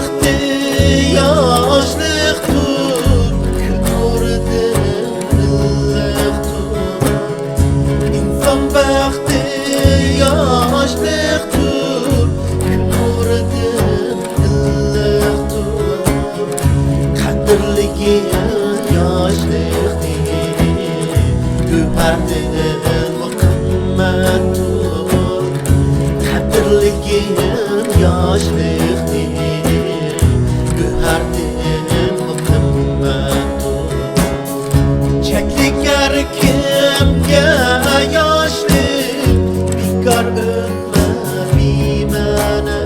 baxtı yaşlıqdır Künurdan ıllıqdır İnsan baxtı yaşlıqdır Künurdan ıllıqdır Qadirligin yaşlıqdır Güherdən qimmatdir Qadirligin yaşlıqdır Güherdən qimmatdir Çeklik erkimge yaşlık Bikar ötme bimene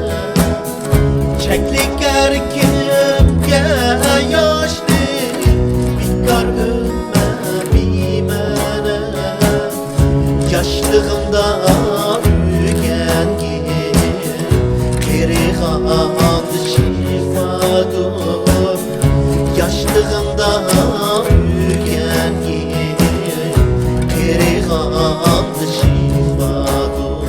Çeklik erkimge yaşlık Bikar ötme bimene Yaşlığımda ügengi Geri kaldı şifadır Yaşlığımda ügengi Geri kaldı şifadır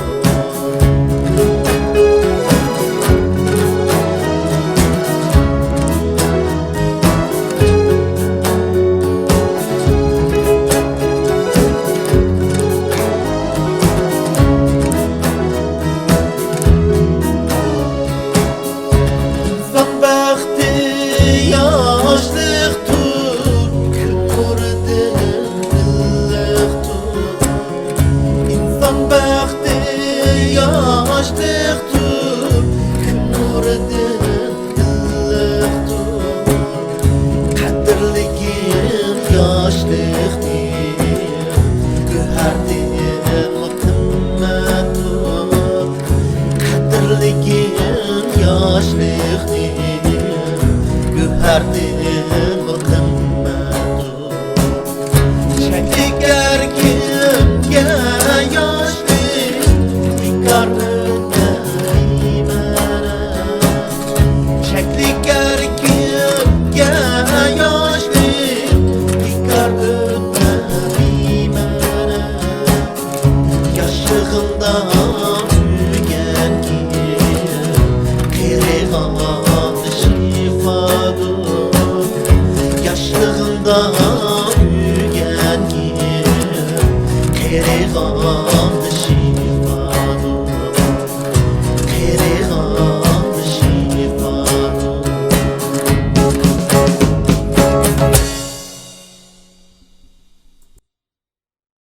Yaşlıqdır, künurdan ıllıqdır Qadirligin yaşlıqdır Güherdən qimmatdir Qadirligin yaşlıqdır Güherdən qimmatdir Çeklik erkimge yaşlık Bikar ötme bimene Çeklik erkimge yaşlık Bikar ötme bimene Yaşlığımda ügengi Geri kaldı şifadır Yaşlığımda ügengi Geri kaldı